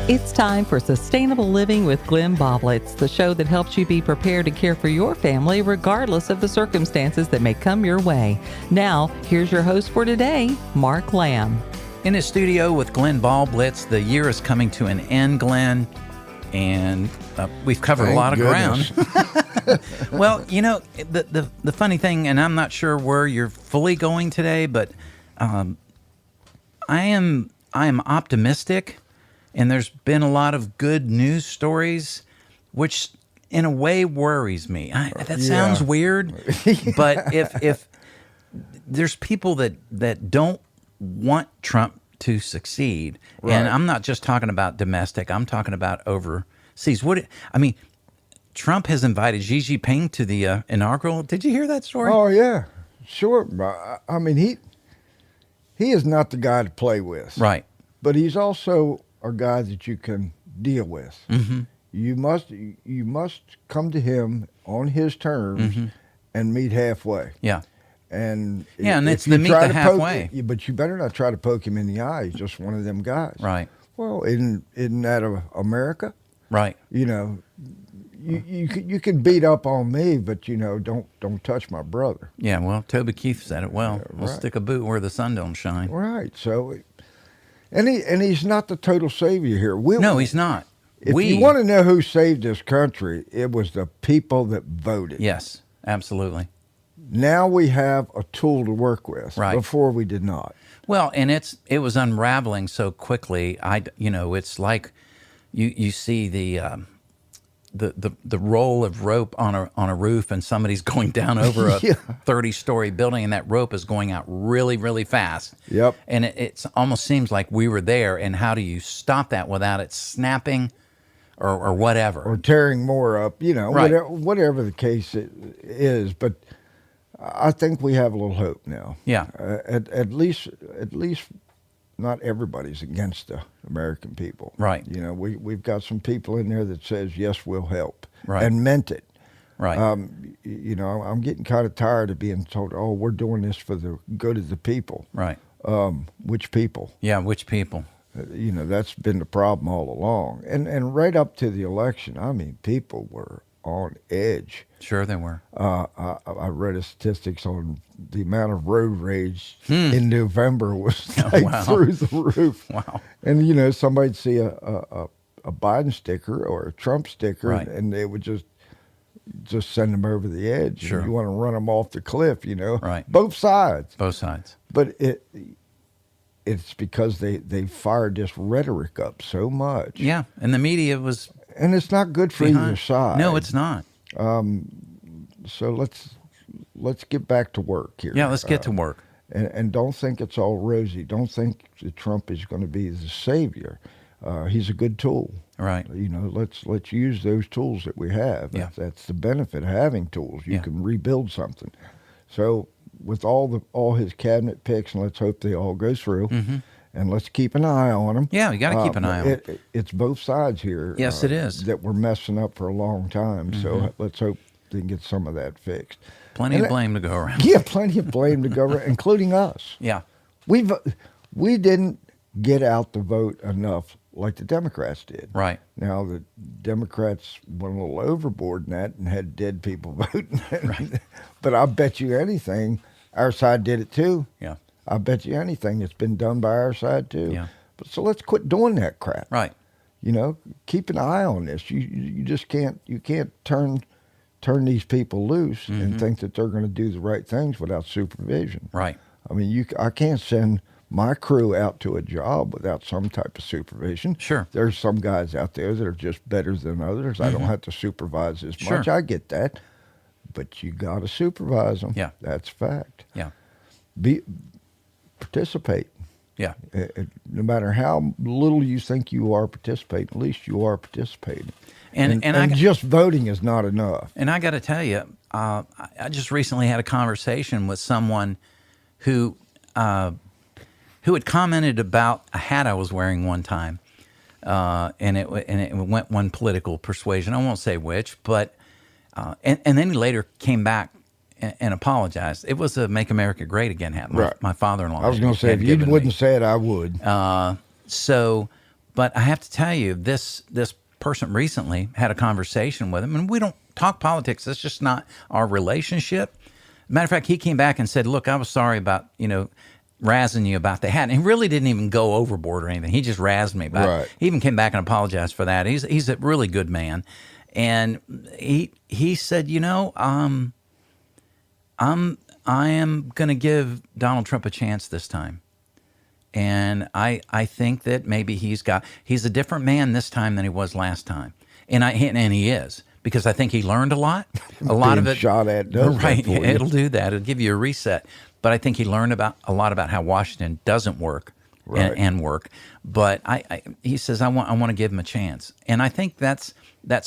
It's time for Sustainable Living with Glenn Boblitz, the show that helps you be prepared to care for your family regardless of the circumstances that may come your way. Now, here's your host for today, Mark Lamb. In his studio with Glenn Boblitz, the year is coming to an end, Glenn, and we've covered a lot of ground. Well, you know, the funny thing, and I'm not sure where you're fully going today, but I am optimistic. And there's been a lot of good news stories, which in a way worries me. That sounds weird, but if there's people that don't want Trump to succeed, and I'm not just talking about domestic, I'm talking about overseas. Trump has invited Xi Jinping to the inaugural. Did you hear that story? Oh, yeah, sure. I mean, he is not the guy to play with. Right. But he's also a guy that you can deal with. Mm-hmm. You must come to him on his terms and meet halfway. Yeah. And it's the meet the halfway. But you better not try to poke him in the eye. He's just one of them guys. Right. Well, isn't that America? Right. You know, you can beat up on me, but you know, don't touch my brother. Yeah. Well, Toby Keith said it well. We'll stick a boot where the sun don't shine. Right. So. And he's not the total savior here. No, he's not. If you want to know who saved this country, it was the people that voted. Yes, absolutely. Now we have a tool to work with. Right. Before we did not. Well, and it was unraveling so quickly. It's like you see the roll of rope on a roof, and somebody's going down over a 30-story building, and that rope is going out really, really fast. Yep. And it almost seems like we were there. And how do you stop that without it snapping, or whatever, or tearing more up? You know, right. whatever the case is. But I think we have a little hope now. Yeah. At least. Not everybody's against the American people. Right. You know, we've got some people in there that says, yes, we'll help. Right. And meant it. Right. You know, I'm getting kind of tired of being told, oh, we're doing this for the good of the people. Right. Which people? Yeah, which people? You know, that's been the problem all along. And right up to the election, I mean, people were on edge. Sure they were. I read statistics on the amount of road rage in November was through the roof. Wow. And, you know, somebody'd see a Biden sticker or a Trump sticker, right. and they would just send them over the edge. Sure. You want to run them off the cliff, you know. Right. Both sides. Both sides. But it's because they fired this rhetoric up so much. Yeah, and the media was... And it's not good for either side. No, it's not. So let's get back to work here. Yeah, let's get to work. And don't think it's all rosy. Don't think that Trump is going to be the savior. He's a good tool. Right. You know, let's use those tools that we have. Yeah. That's the benefit of having tools. You can rebuild something. So with all his cabinet picks, and let's hope they all go through. Mm-hmm. And let's keep an eye on them. Yeah, you got to keep an eye on them. It's both sides here. Yes, it is. That we're messing up for a long time. Mm-hmm. So let's hope they can get some of that fixed. Plenty of blame to go around. Yeah, plenty of blame to go around, including us. Yeah. We didn't get out the vote enough like the Democrats did. Right. Now, the Democrats went a little overboard in that and had dead people voting. Right. But I bet you anything, our side did it too. Yeah. I bet you anything it's been done by our side too. Yeah. But so let's quit doing that crap. Right. You know, keep an eye on this. You just can't turn these people loose and think that they're going to do the right things without supervision. Right. I mean, I can't send my crew out to a job without some type of supervision. Sure. There's some guys out there that are just better than others. I don't have to supervise as much. I get that. But you got to supervise them. Yeah. That's fact. Yeah. Participate. Yeah. No matter how little you think you are participating, at least you are participating. And just voting is not enough. And I got to tell you, I just recently had a conversation with someone who had commented about a hat I was wearing one time, and it went one political persuasion. I won't say which, but and then he later came back and apologized. It was a "Make America Great Again" hat. My father-in-law. I was going to say, if you wouldn't say it, I would. But I have to tell you, this person recently had a conversation with him, and we don't talk politics. That's just not our relationship. Matter of fact, he came back and said, "Look, I was sorry about razzing you about the hat." And he really didn't even go overboard or anything. He just razzed me about it. He even came back and apologized for that. He's a really good man, and he said, I am going to give Donald Trump a chance this time. And I think that maybe he's a different man this time than he was last time. And he is, because I think he learned a lot. A lot of it shot at does right. that for you. It'll do that. It'll give you a reset. But I think he learned a lot about how Washington doesn't work and work. But he says, I want to give him a chance. And I think that's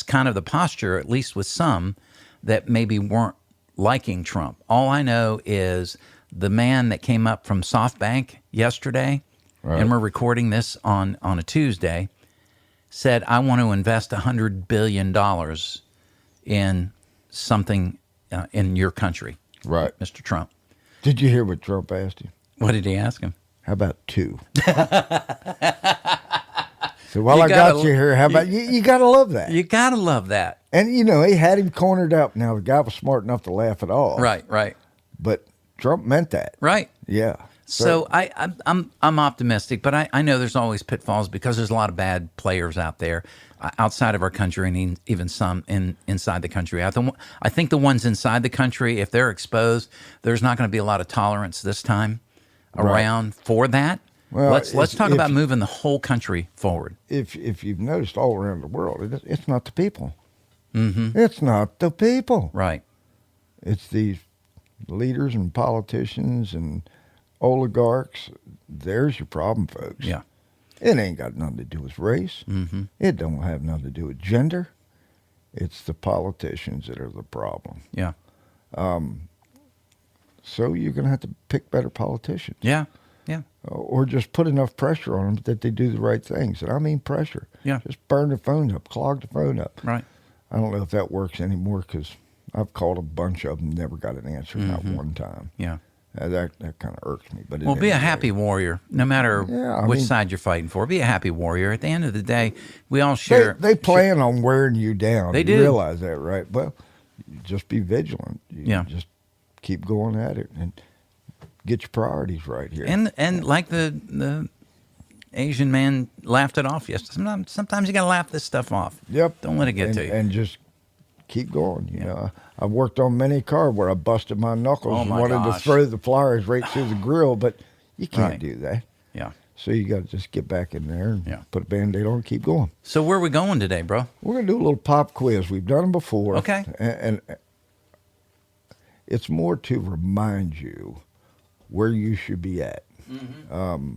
kind of the posture, at least with some, that maybe weren't liking Trump. All I know is the man that came up from SoftBank yesterday, and we're recording this on a Tuesday, said, I want to invest $100 billion in something in your country. Right. Mr. Trump. Did you hear what Trump asked him? What did he ask him? How about 2? So while I got you here, how about you got to love that. You got to love that. And, he had him cornered up. Now, the guy was smart enough to laugh it off. Right. But Trump meant that. Right. Yeah. So I'm optimistic, but I know there's always pitfalls because there's a lot of bad players out there outside of our country and even some inside the country. I think the ones inside the country, if they're exposed, there's not going to be a lot of tolerance this time around for that. Well, let's talk about moving the whole country forward. If you've noticed all around the world, it's not the people. Mm-hmm. It's not the people. Right. It's these leaders and politicians and oligarchs. There's your problem, folks. Yeah. It ain't got nothing to do with race. Mm-hmm. It don't have nothing to do with gender. It's the politicians that are the problem. Yeah. So you're going to have to pick better politicians. Yeah. Or just put enough pressure on them that they do the right things. And I mean pressure. Yeah. Just burn the phone up, clog the phone up. Right. I don't know if that works anymore because I've called a bunch of them, never got an answer, not one time. Yeah. That kind of irks me. But be a happy warrior, no matter which side you're fighting for. Be a happy warrior. At the end of the day, we all share. They plan on wearing you down. They you do. realize that, right? Well, just be vigilant. Just keep going at it and get your priorities right here. And like the Asian man laughed it off yesterday. Sometimes you got to laugh this stuff off. Yep. Don't let it get to you. And just keep going. You know, I've worked on many cars where I busted my knuckles and wanted to throw the flyers right through the grill, but you can't do that. Yeah. So you got to just get back in there and put a Band-Aid on and keep going. So where are we going today, bro? We're going to do a little pop quiz. We've done them before. Okay. And it's more to remind you where you should be at. Mm-hmm.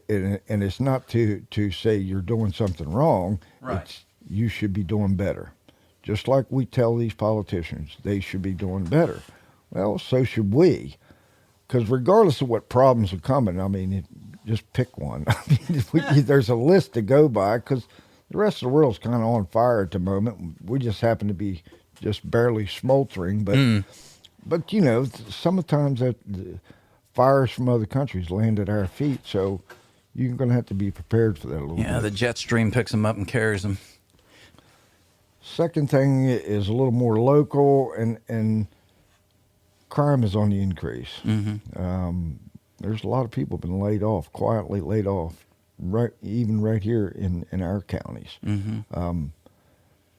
And it's not to say you're doing something wrong. Right. It's you should be doing better. Just like we tell these politicians, they should be doing better. Well, so should we. Because regardless of what problems are coming, I mean, just pick one. I mean, there's a list to go by because the rest of the world's kind of on fire at the moment. We just happen to be just barely smoldering. But you know, sometimes the fires from other countries land at our feet. So you're going to have to be prepared for that a little bit. Yeah, the jet stream picks them up and carries them. Second thing is a little more local, and crime is on the increase. Mm-hmm. There's a lot of people been laid off, quietly laid off, even right here in our counties. Mm-hmm.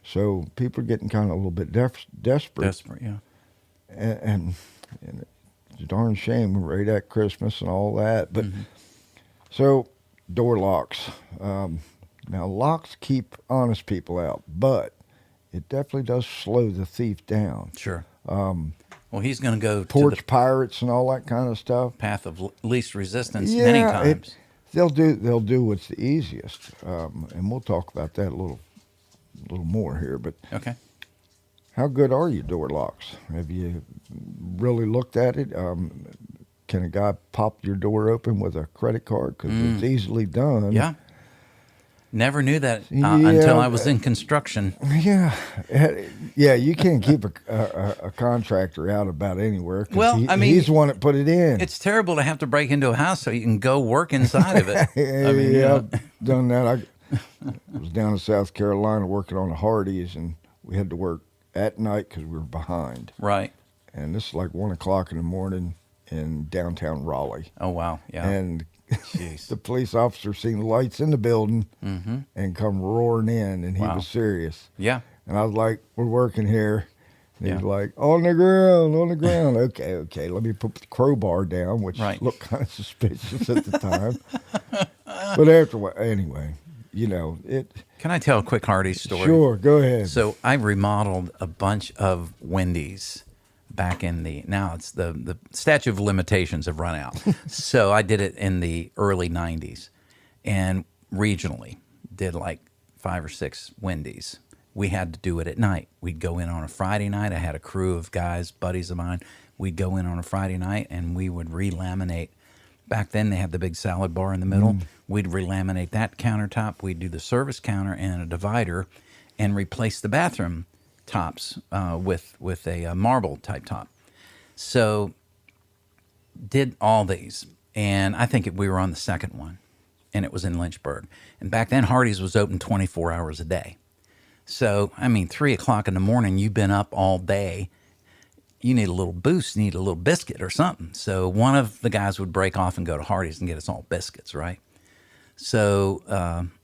So people are getting kind of a little bit desperate. Desperate, yeah. And it's a darn shame right at Christmas and all that. But so door locks. Now locks keep honest people out, but it definitely does slow the thief down. Sure. Well, he's going to go porch to the pirates and all that kind of stuff. Path of least resistance many times. They'll do what's the easiest, and we'll talk about that a little more here. But okay, how good are your door locks? Have you really looked at it? Can a guy pop your door open with a credit card? Because it's easily done. Yeah. Never knew that Yeah, until I was in construction. Yeah, yeah. You can't keep a contractor out about anywhere because Well, I mean, he's the one that put it in. It's terrible to have to break into a house so you can go work inside of it. Yeah, I mean, I've done that. I was down in South Carolina working on the Hardee's, and we had to work at night because we were behind. Right. And this is like 1 o'clock in the morning in downtown Raleigh. Oh, wow. Yeah. And Jeez. the police officer seen the lights in the building and come roaring in, and he Wow. was serious. Yeah. And I was like, "We're working here." And he Yeah. was like, "On the ground, on the ground." Okay. Let me put the crowbar down, which Right. looked kind of suspicious at the time. But anyway, it. Can I tell a quick Hardee's story? Sure, go ahead. So I remodeled a bunch of Wendy's back in now it's the statute of limitations have run out. So I did it in the early 90s and regionally did like 5 or 6 Wendy's. We had to do it at night. We'd go in on a Friday night. I had a crew of guys, buddies of mine. We'd go in on a Friday night and we would relaminate. Back then they had the big salad bar in the middle. We'd relaminate that countertop. We'd do the service counter and a divider and replace the bathroom tops with a marble type top. So did all these, and I think we were on the second one, and it was in Lynchburg. And back then Hardee's was open 24 hours a day. So, 3 o'clock in the morning, you've been up all day. You need a little boost, you need a little biscuit or something. So one of the guys would break off and go to Hardee's and get us all biscuits, right? So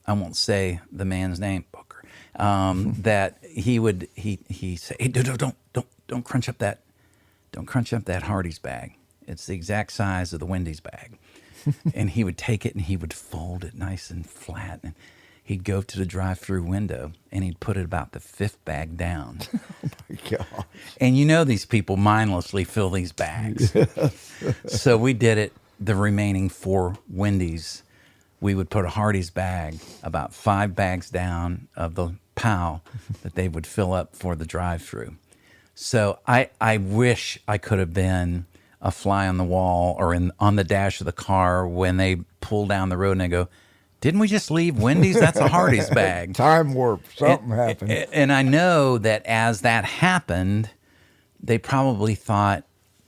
I won't say the man's name, Booker. That he say, "Hey, don't crunch up that Hardee's bag. It's the exact size of the Wendy's bag." And he would take it and he would fold it nice and flat, and he'd go to the drive-through window and he'd put it about the 5th bag down. Oh my God. And these people mindlessly fill these bags. So we did it the remaining 4 Wendy's. We would put a Hardee's bag about 5 bags down of the POW that they would fill up for the drive-through. So I wish I could have been a fly on the wall or on the dash of the car when they pull down the road and they go, "Didn't we just leave Wendy's? That's a Hardee's bag." Time warp. Something happened. And I know that as that happened, they probably thought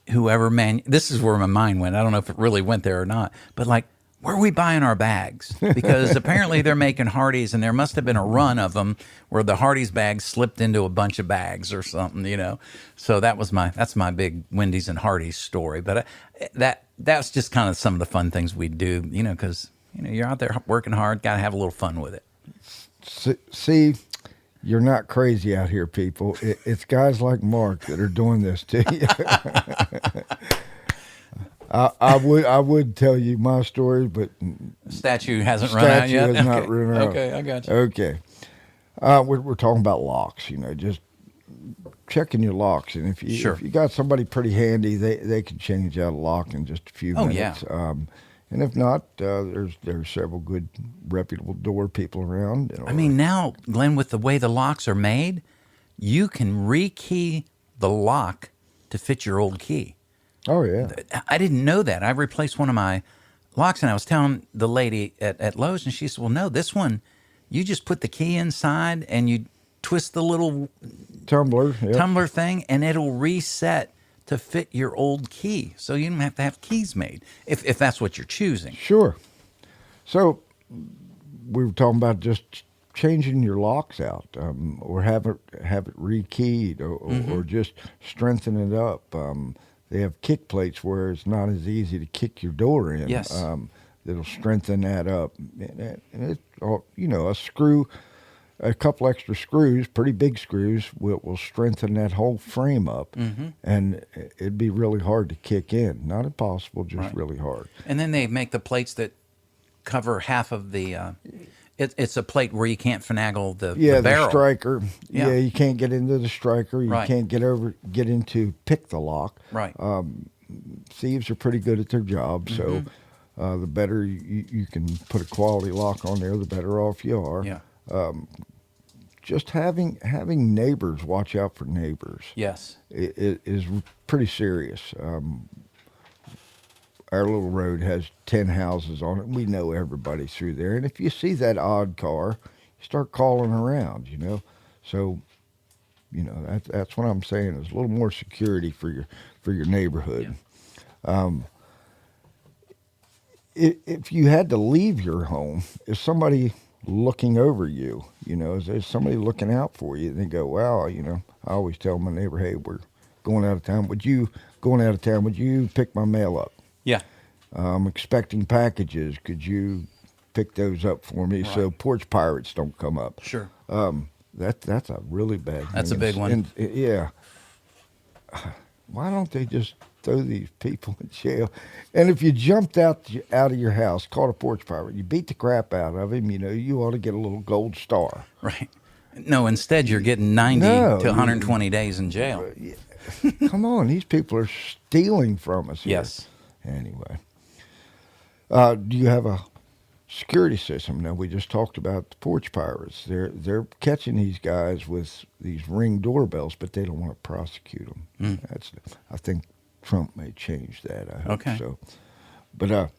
this is where my mind went. I don't know if it really went there or not, but like, where are we buying our bags? Because apparently they're making Hardee's, and there must have been a run of them where the Hardee's bag slipped into a bunch of bags or something, So that's my big Wendy's and Hardee's story. But that's just kind of some of the fun things we do, because you're out there working hard, got to have a little fun with it. See, you're not crazy out here, people. It's guys like Mark that are doing this to you. I would tell you my story, but Statue hasn't run out yet. Has not run out. Okay, I got you. Okay, we're talking about locks. Just checking your locks, and if you got somebody pretty handy, they can change out a lock in just a few minutes. Yeah. And if not, there's several good reputable door people around. Now, Glenn, with the way the locks are made, you can rekey the lock to fit your old key. Oh, yeah. I didn't know that. I replaced one of my locks, and I was telling the lady at Lowe's, and she said, "Well, no, this one, you just put the key inside and you twist the little tumbler thing, and it'll reset to fit your old key. So you don't have to have keys made if that's what you're choosing." Sure. So we were talking about just changing your locks out, or have it rekeyed, or just strengthen it up. They have kick plates where it's not as easy to kick your door in. Yes. That'll strengthen that up. And it's, a screw, a couple extra screws, pretty big screws, will strengthen that whole frame up. And it'd be really hard to kick in. Not impossible, just really hard. And then they make the plates that cover half of the... It's a plate where you can't finagle the barrel. The striker. Yeah. You can't get into the striker. You can't get into pick the lock. Right. Thieves are pretty good at their job, so the better you can put a quality lock on there, the better off you are. Yeah. Just having neighbors watch out for neighbors. Yes. It is pretty serious. our little road has 10 houses on it. We know everybody through there. And if you see that odd car, you start calling around, So, that's what I'm saying is a little more security for your neighborhood. Yeah. If you had to leave your home, is somebody looking over you? Is there somebody looking out for you? And they go, wow, I always tell my neighbor, hey, we're going out of town. Would you pick my mail up? Yeah. I'm expecting packages. Could you pick those up for me so porch pirates don't come up? Sure. That's a really bad thing. That's a big one. Yeah. Why don't they just throw these people in jail? And if you jumped out of your house, caught a porch pirate, you beat the crap out of him, you ought to get a little gold star. Right. No, instead you're getting 90 to 120 days in jail. Come on, these people are stealing from us here. Yes. Anyway. Do you have a security system? Now, we just talked about the porch pirates. They're catching these guys with these Ring doorbells, but they don't want to prosecute them. I think Trump may change that. I hope so. But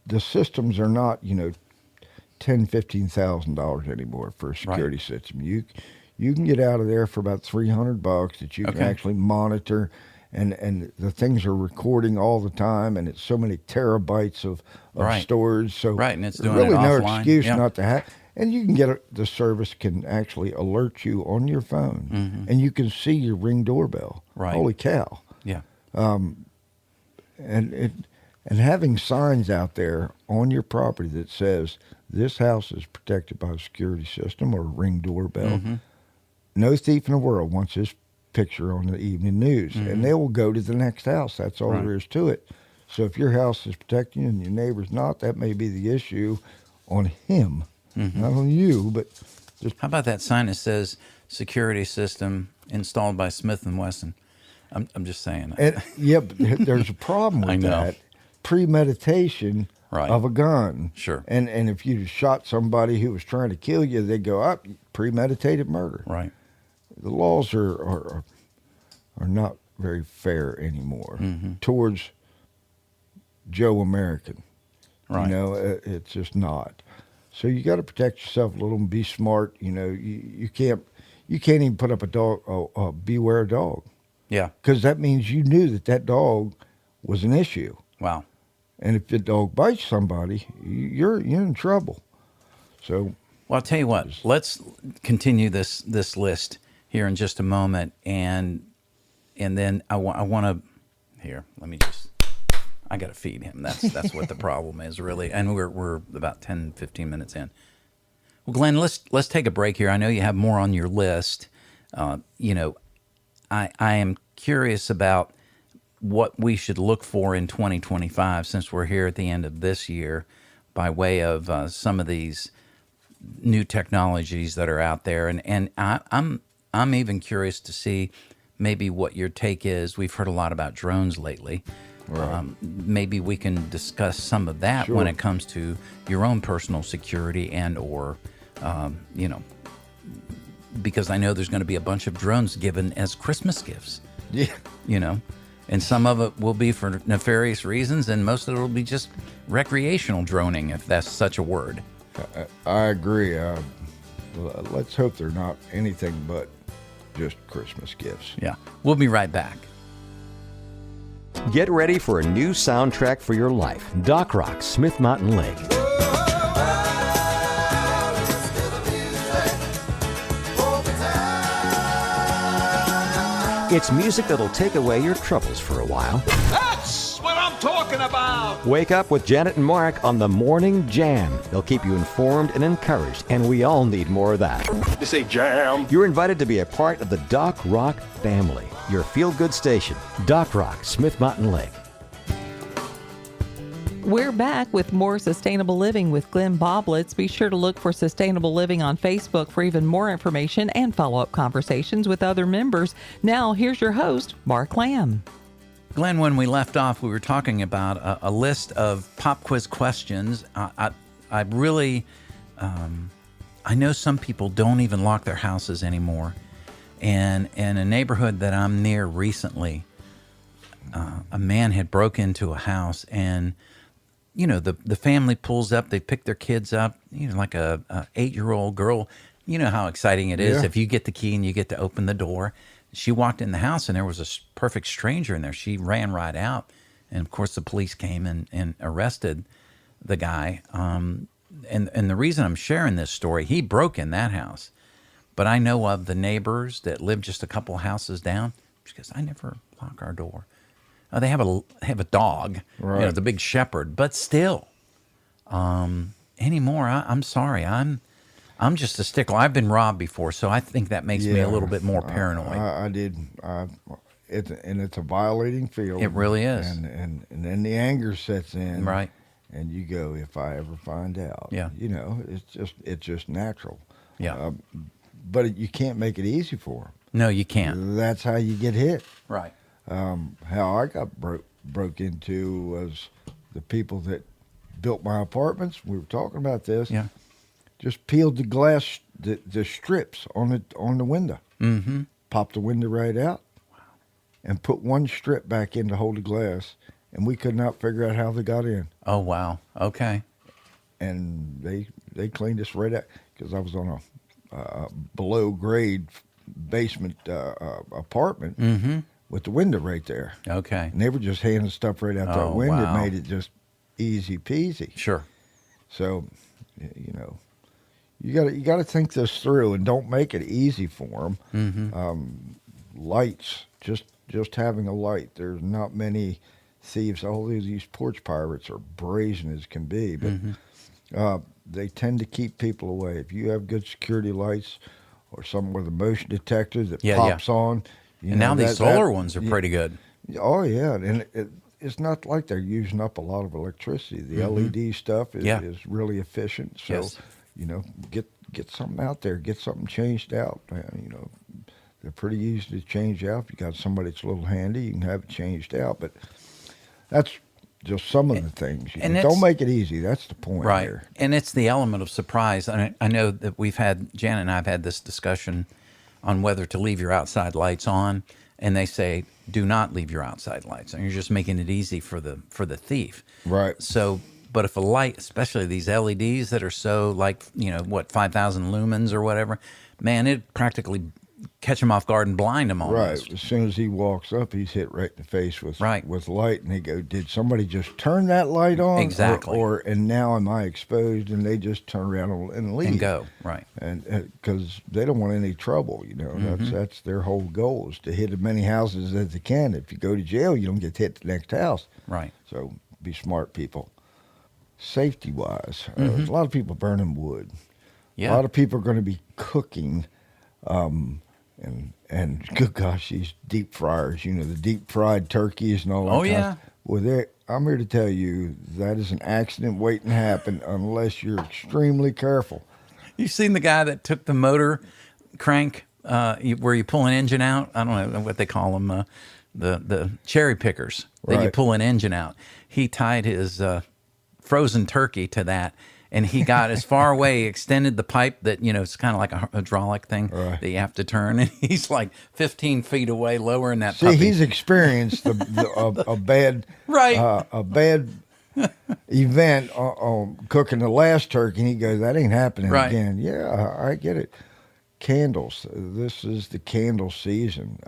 the systems are not, $10,000-$15,000 anymore for a security system. You can get out of there for about $300 that you can actually monitor. And the things are recording all the time, and it's so many terabytes of storage. So and it's doing really it no offline. excuse not to have. And you can get the service can actually alert you on your phone, and you can see your Ring doorbell. Right. Holy cow! Yeah. And having signs out there on your property that says this house is protected by a security system or a Ring doorbell. No thief in the world wants this picture on the evening news, and they will go to the next house. That's all there is to it. So if your house is protecting you and your neighbor's not, that may be the issue on him, not on you. But just how about that sign that says security system installed by Smith & Wesson? I'm just saying. But there's a problem with that premeditation of a gun. Sure. And if you shot somebody who was trying to kill you, they go up premeditated murder. Right. The laws are not very fair anymore towards Joe American. Right. It's just not. So you got to protect yourself a little and be smart. You can't even put up a beware a dog. Yeah. Because that means you knew that dog was an issue. Wow. And if the dog bites somebody, you're in trouble. So. Well, I'll tell you what. Let's continue this list here in just a moment, and then I want to. Here, let me just. I got to feed him. That's what the problem is, really. And we're about 10, 15 minutes in. Well, Glenn, let's take a break here. I know you have more on your list. I am curious about what we should look for in 2025, since we're here at the end of this year, by way of some of these new technologies that are out there, and I'm even curious to see maybe what your take is. We've heard a lot about drones lately. Right. Maybe we can discuss some of that when it comes to your own personal security or, because I know there's going to be a bunch of drones given as Christmas gifts. Yeah. And some of it will be for nefarious reasons, and most of it will be just recreational droning, if that's such a word. I agree. Let's hope they're not anything but just Christmas gifts. Yeah. We'll be right back. Get ready for a new soundtrack for your life. Doc Rock, Smith Mountain Lake. It's music that'll take away your troubles for a while. That's what I'm talking about! Wake up with Janet and Mark on the Morning Jam. They'll keep you informed and encouraged, and we all need more of that. You say jam? You're invited to be a part of the Doc Rock family, your feel-good station. Doc Rock, Smith Mountain Lake. We're back with more Sustainable Living with Glenn Boblitz. Be sure to look for Sustainable Living on Facebook for even more information and follow-up conversations with other members. Now, here's your host, Mark Lamb. Glenn, when we left off, we were talking about a list of pop quiz questions. I really, I know some people don't even lock their houses anymore. And in a neighborhood that I'm near recently, a man had broke into a house, and the family pulls up. They pick their kids up. Like a 8-year-old girl. You know how exciting it is if you get the key and you get to open the door. She walked in the house, and there was a perfect stranger in there. She ran right out, and of course the police came and arrested the guy. And the reason I'm sharing this story, he broke in that house, but I know of the neighbors that live just a couple houses down. Because I never lock our door. They have a dog, right. The big shepherd, but still, anymore. I'm sorry, I'm just a stickler. I've been robbed before, so I think that makes me a little bit more paranoid. I did. It's a violating field. It really is. And then the anger sets in. Right. And you go, if I ever find out. Yeah. It's just natural. Yeah. But you can't make it easy for them. No, you can't. That's how you get hit. Right. How I got broke into was the people that built my apartments. We were talking about this. Yeah. Just peeled the glass, the strips on the window. Mm-hmm. Popped the window right out. Wow. And put one strip back in to hold the glass, and we could not figure out how they got in. Oh wow. Okay. And they cleaned us right out because I was on a below grade basement apartment with the window right there. Okay. And they were just handing stuff right out that window. Wow. It made it just easy peasy. Sure. So, you got to think this through and don't make it easy for them. Mm-hmm. Lights, just having a light. There's not many thieves. All these porch pirates are brazen as can be, but they tend to keep people away. If you have good security lights or something with a motion detector that pops on. And now these solar ones are pretty good. Oh, yeah. And it's not like they're using up a lot of electricity. The LED stuff is really efficient. So, get something out there. Get something changed out. They're pretty easy to change out. If you got somebody that's a little handy, you can have it changed out. But that's just some of the things. Don't make it easy. That's the point. Right. Here. And it's the element of surprise. I know that Janet and I have had this discussion on whether to leave your outside lights on. And they say, do not leave your outside lights. And you're just making it easy for the thief. Right. So, but if a light, especially these LEDs that are so 5,000 lumens or whatever, man, it practically catch him off guard and blind him almost. Right. As soon as he walks up, he's hit right in the face with light, and they go, "Did somebody just turn that light on?" Exactly. And now am I exposed? And they just turn around and leave and go. Right. And because they don't want any trouble, that's their whole goal is to hit as many houses as they can. If you go to jail, you don't get to hit the next house. Right. So be smart, people. Safety wise, there's a lot of people burning wood. Yeah. A lot of people are going to be cooking. And good gosh, these deep fryers, the deep fried turkeys and all that. Oh, yeah. Well, I'm here to tell you that is an accident waiting to happen unless you're extremely careful. You seen the guy that took the motor crank where you pull an engine out? I don't know what they call them, the cherry pickers that you pull an engine out. He tied his frozen turkey to that. And he got as far away, he extended the pipe that, it's kind of like a hydraulic thing that you have to turn. And he's like 15 feet away, lowering that puppy. See, he's experienced a bad event on cooking the last turkey. And he goes, that ain't happening again. Yeah, I get it. Candles. This is the candle season.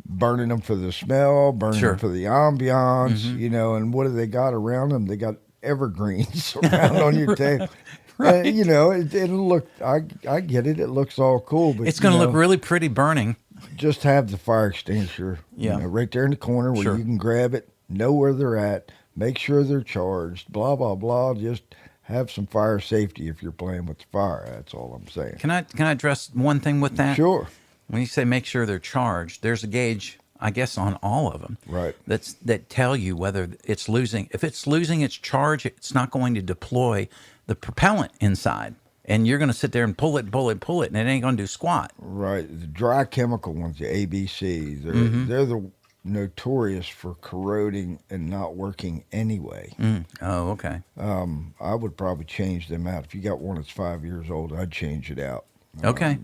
Burning them for the smell, burning them for the ambiance, and what do they got around them? They got evergreens around on your table. Right. It'll look, I get it. It looks all cool, but it's going to look really pretty burning. Just have the fire extinguisher, right there in the corner where you can grab it, know where they're at, make sure they're charged, blah, blah, blah. Just have some fire safety if you're playing with the fire. That's all I'm saying. Can I address one thing with that? Sure. When you say make sure they're charged, there's a gauge, I guess, on all of them. Right. That tell you whether it's losing. If it's losing its charge, it's not going to deploy the propellant inside. And you're going to sit there and pull it, and it ain't going to do squat. Right. The dry chemical ones, the ABC, they're the notorious for corroding and not working anyway. Oh, okay. I would probably change them out. If you got one that's 5 years old, I'd change it out. Okay.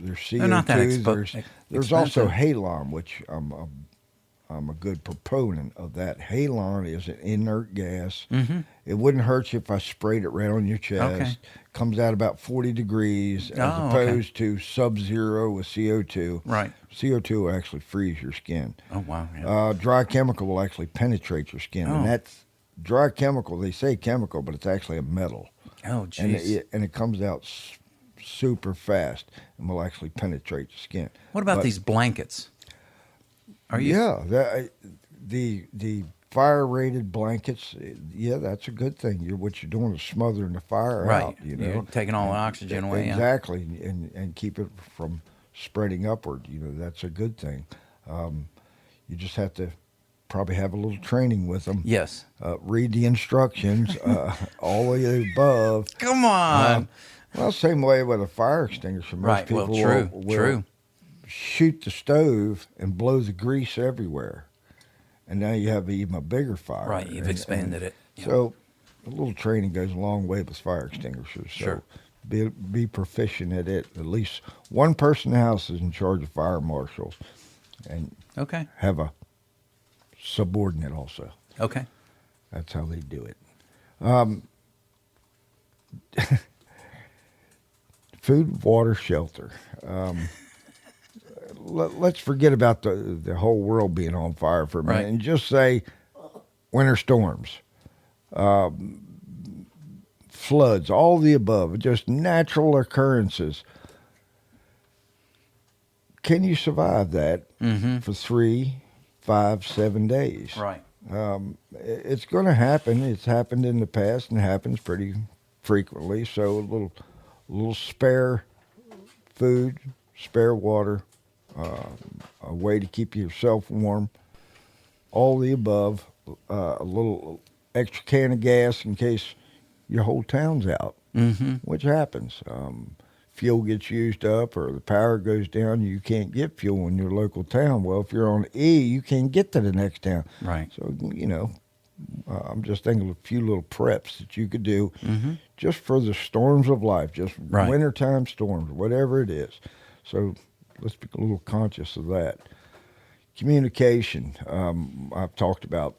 There's CO2. They're not that There's also halon, which I'm I'm a good proponent of that. Halon is an inert gas. It wouldn't hurt you if I sprayed it right on your chest. Okay. Comes out about 40 degrees as opposed to sub-zero with CO2. Right. CO2 will actually freeze your skin. Oh, wow. Yeah. Dry chemical will actually penetrate your skin. And that's dry chemical. They say chemical, but it's actually a metal. Oh, jeez. And it comes out super fast and will actually penetrate the skin. What about these blankets? Are you? Yeah, the fire-rated blankets. Yeah, that's a good thing. What you're doing is smothering the fire out. You know, You're taking all the oxygen away. Exactly, and keep it from spreading upward. You know, that's a good thing. You just have to probably have a little training with them. Yes. Read the instructions. All of the above. Come on. Well, same way with a fire extinguisher. Most people will shoot the stove and blow the grease everywhere. And now you have even a bigger fire. Right, you've expanded it. Yeah. So a little training goes a long way with fire extinguishers. So Sure. be proficient at it. At least one person in the house is in charge of fire marshals. And have a subordinate also. Okay. That's how they do it. Food, water, shelter. Let's forget about the whole world being on fire for a minute and just say winter storms, floods, all the above, just natural occurrences. Can you survive that for 3, 5, 7 days? Right. It's going to happen. It's happened in the past and happens pretty frequently. So a little spare food, spare water, a way to keep yourself warm, all the above, a little extra can of gas in case your whole town's out, which happens. Fuel gets used up or the power goes down, you can't get fuel in your local town. Well, if you're on E, you can't get to the next town. Right. So, you know, I'm just thinking of a few little preps that you could do just for the storms of life, just wintertime storms, whatever it is. So let's be a little conscious of that. Communication. I've talked about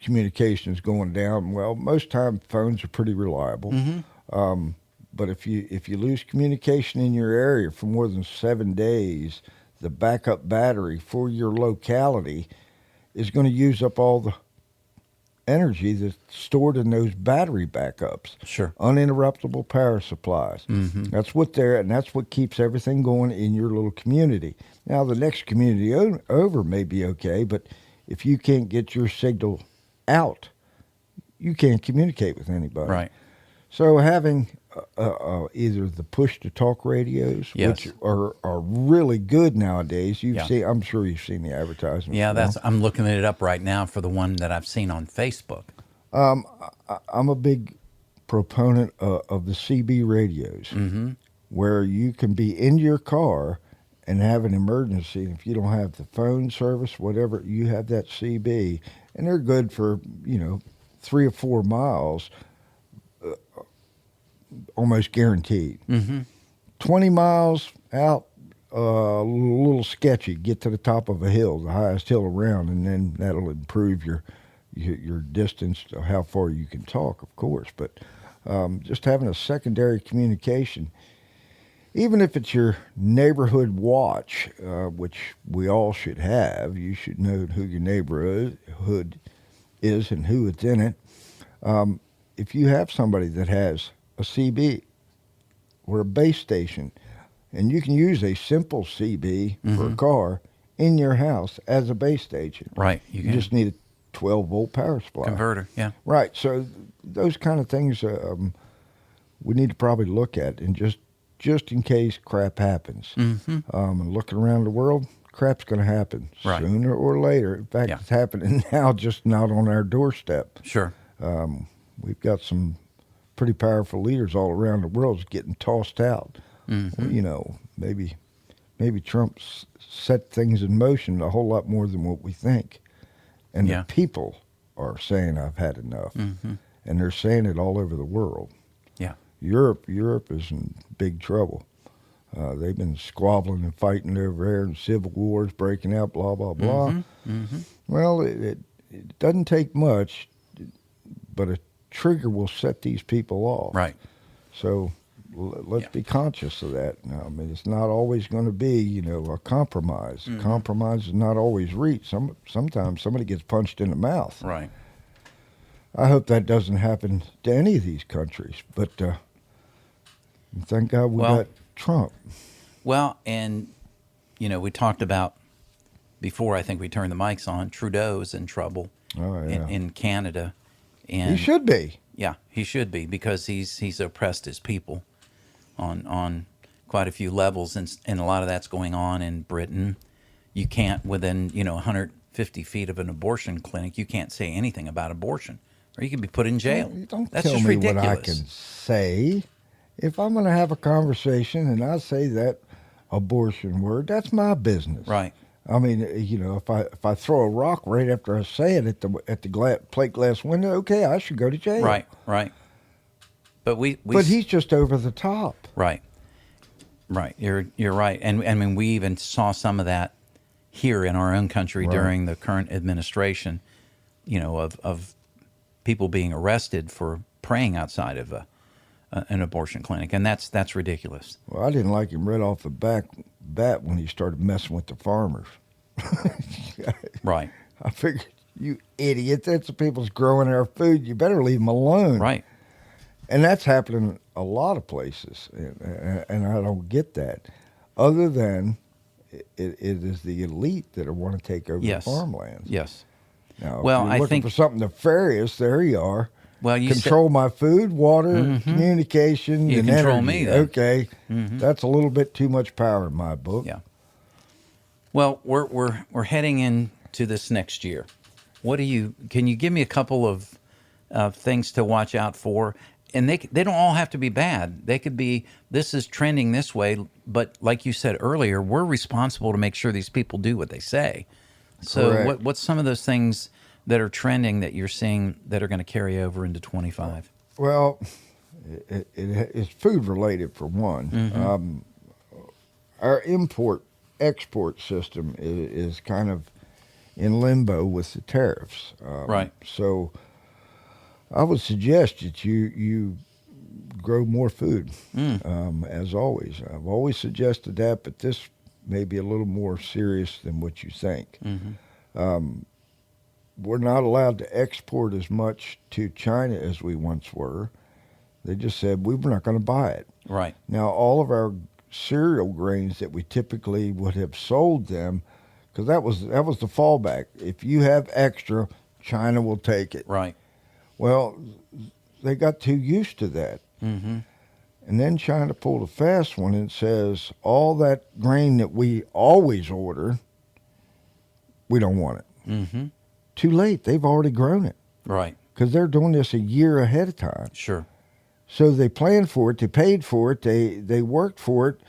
communications going down. Well, most time phones are pretty reliable. But if you lose communication in your area for more than 7 days, the backup battery for your locality is going to use up all the energy that's stored in those battery backups. Sure. Uninterruptible power supplies. That's what and that's what keeps everything going in your little community. Now, the next community over may be okay, but if you can't get your signal out, you can't communicate with anybody. Right. So having either the push-to-talk radios, which are really good nowadays. I'm sure you've seen the advertisements. Yeah, I'm looking it up right now for the one that I've seen on Facebook. I'm a big proponent of the CB radios, where you can be in your car and have an emergency. If you don't have the phone service, whatever, you have that CB, and they're good for 3 or 4 miles. Almost guaranteed. 20 miles out, a little sketchy. Get to the top of a hill, the highest hill around, and then that'll improve your distance to how far you can talk, of course. But just having a secondary communication, even if it's your neighborhood watch, which we all should have, you should know who your neighborhood is and who it's in it. If you have somebody that has a CB or a base station, and you can use a simple CB for a car in your house as a base station. Right. You just need a 12-volt power supply. Converter, yeah. Right. So those kind of things we need to probably look at, and just in case crap happens. And looking around the world, crap's going to happen sooner or later. In fact, it's happening now, just not on our doorstep. Sure. We've got some pretty powerful leaders all around the world getting tossed out. Well, maybe Trump set things in motion a whole lot more than what we think. And the people are saying, I've had enough. And they're saying it all over the world. Yeah. Europe is in big trouble. They've been squabbling and fighting over there, and civil wars breaking out, blah, blah, blah. Well, it doesn't take much, but a trigger will set these people off. Right. So let's be conscious of that. Now, I mean, it's not always going to be, a compromise. Compromise is not always reached. Sometimes somebody gets punched in the mouth. Right. I hope that doesn't happen to any of these countries, but thank God we got Trump. Well, and, we talked about before, I think we turned the mics on, Trudeau's in trouble in Canada. And He should be. Yeah, he should be, because he's oppressed his people on quite a few levels, and a lot of that's going on in Britain. You can't, within 150 feet of an abortion clinic, you can't say anything about abortion, or you can be put in jail. You don't That's tell just me ridiculous. what I can say. If I'm going to have a conversation and I say that abortion word, that's my business. Right. I mean, if I throw a rock right after I say it at the plate glass window, okay, I should go to jail. Right. But but he's just over the top. Right. You're right, and I mean, we even saw some of that here in our own country during the current administration. Of people being arrested for praying outside of an abortion clinic, and that's ridiculous. Well, I didn't like him right off the bat when he started messing with the farmers. Right. I figured, you idiot, that's the people's growing our food. You better leave them alone. Right. And that's happening a lot of places, and I don't get that. Other than it is the elite that want to take over the farmlands. Yes. Now, Well, if you're I looking think for something nefarious, there you are. Well, you control my food, water, communication, You and control energy. me, then. Okay, that's a little bit too much power in my book. Yeah. Well, we're heading into this next year. Can you give me a couple of things to watch out for? And they don't all have to be bad. They could be, this is trending this way, but like you said earlier, we're responsible to make sure these people do what they say. So Correct. what's some of those things that are trending that you're seeing that are going to carry over into 25? Well, it's food related for one. Our import-export system is kind of in limbo with the tariffs. Right. So I would suggest that you grow more food, as always. I've always suggested that, but this may be a little more serious than what you think. We're not allowed to export as much to China as we once were. They just said we were not going to buy it. Right. Now, all of our cereal grains that we typically would have sold them, because that was the fallback. If you have extra, China will take it. Right. Well, they got too used to that. And then China pulled a fast one and says, all that grain that we always order, we don't want it. Too late. They've already grown it. Right. Because they're doing this a year ahead of time. Sure. So they planned for it, they paid for it, they worked for it,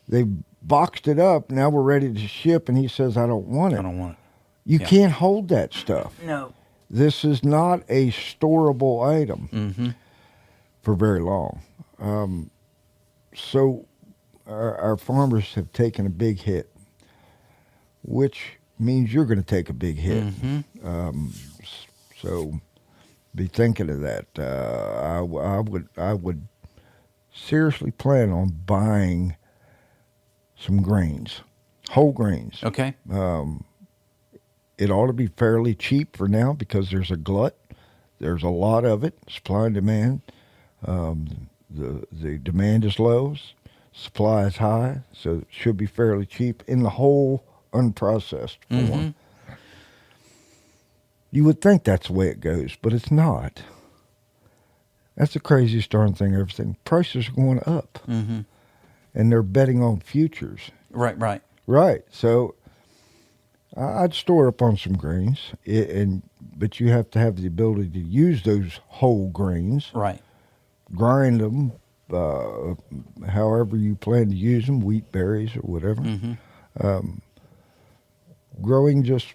they boxed it up, now we're ready to ship, and he says, I don't want it. I don't want it. You can't hold that stuff. No. This is not a storable item for very long. So our farmers have taken a big hit, which means you're going to take a big hit. So be thinking of that. I would seriously plan on buying some grains, whole grains. Okay. It ought to be fairly cheap for now because there's a glut. There's a lot of it, supply and demand. The demand is low, supply is high, so it should be fairly cheap in the whole unprocessed form. You would think that's the way it goes, but it's not. That's the craziest darn thing I've ever seen. Prices are going up, and they're betting on futures. Right. Right. So I'd store up on some grains, but you have to have the ability to use those whole grains. Right. Grind them, however you plan to use them, wheat berries or whatever. Growing just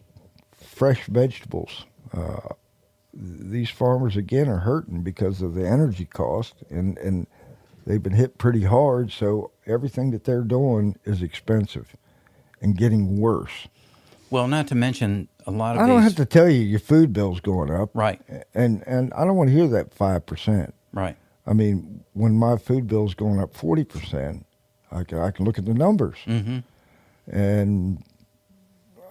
fresh vegetables. These farmers, again, are hurting because of the energy cost, and they've been hit pretty hard, so everything that they're doing is expensive and getting worse. Well, not to mention a lot of I don't have to tell you your food bill's going up. Right. And I don't want to hear that 5%. Right. I mean, when my food bill's going up 40%, I can look at the numbers. Mm-hmm. And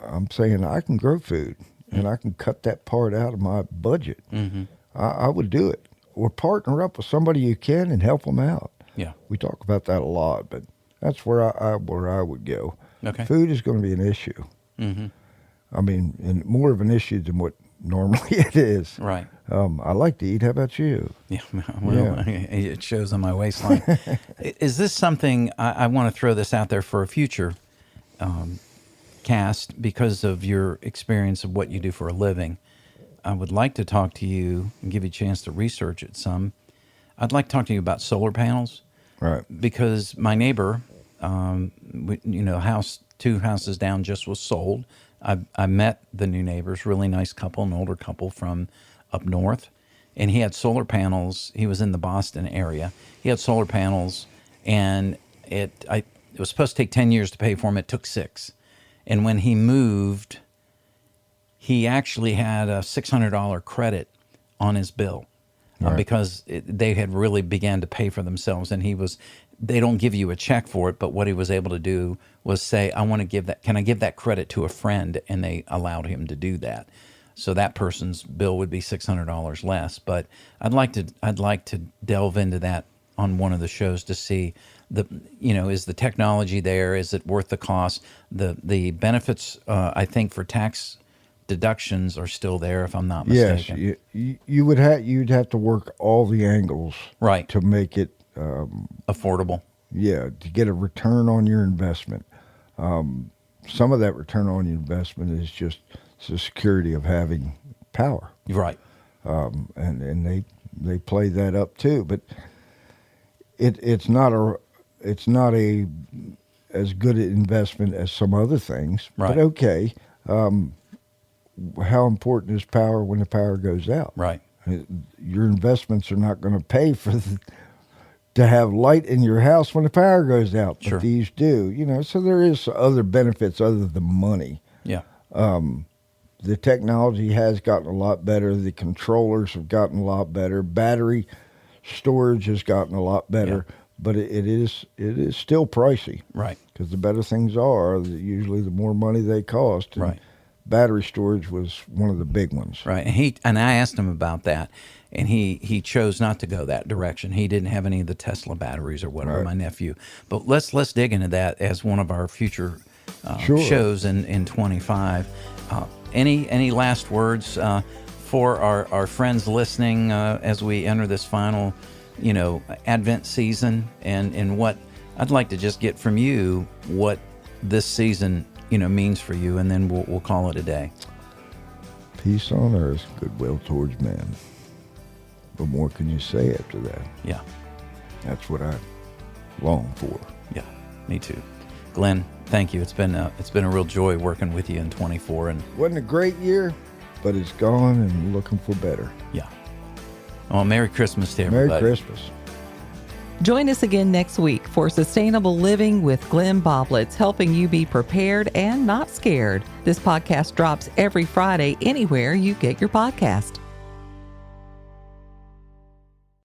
I'm saying I can grow food and I can cut that part out of my budget. Mm-hmm. I would do it. Or partner up with somebody you can and help them out. Yeah. We talk about that a lot, but that's where I would go. Okay. Food is going to be an issue. Mm-hmm. I mean, and more of an issue than what normally it is. Right. I like to eat. How about you? Yeah, well, it shows on my waistline. Is this something, I want to throw this out there for a future cast because of your experience of what you do for a living. I would like to talk to you and give you a chance to research it some. I'd like to talk to you about solar panels. Right. Because my neighbor, house 2 houses down just was sold. I met the new neighbors, really nice couple, an older couple from up north, and he had solar panels. He was in the Boston area. He had solar panels, and it was supposed to take 10 years to pay for them. It took 6. And when he moved, he actually had a $600 credit on his bill because they had really began to pay for themselves. And they don't give you a check for it, but what he was able to do was say, can I give that credit to a friend? And they allowed him to do that. So that person's bill would be $600 less. But I'd like to delve into that on one of the shows to see is the technology there? Is it worth the cost? The benefits, I think, for tax deductions are still there, if I'm not mistaken. Yes, you'd have to work all the angles right to make it affordable. Yeah, to get a return on your investment. Some of that return on your investment is just the security of having power. Right. And they play that up too, but it's not a as good an investment as some other things. Right. But okay, how important is power when the power goes out? Right. Your investments are not going to pay for to have light in your house when the power goes out. But sure. These do, so there is other benefits other than money. Yeah. The technology has gotten a lot better. The controllers have gotten a lot better. Battery storage has gotten a lot better, but it is still pricey. Right. Because the better things are, usually the more money they cost. And right. Battery storage was one of the big ones. Right. And I asked him about that, and he chose not to go that direction. He didn't have any of the Tesla batteries or whatever, my nephew. But let's dig into that as one of our future shows in 25. Any last words for our friends listening as we enter this final, Advent season, and what I'd like to just get from you what this season, means for you, and then we'll call it a day. Peace on earth, goodwill towards men. What more can you say after that? Yeah. That's what I long for. Yeah, me too. Glenn, thank you. It's been a real joy working with you in 24. And wasn't a great year, but it's gone and looking for better. Yeah. Well, Merry Christmas to everybody. Merry Christmas. Join us again next week for Sustainable Living with Glenn Boblitz, helping you be prepared and not scared. This podcast drops every Friday anywhere you get your podcast.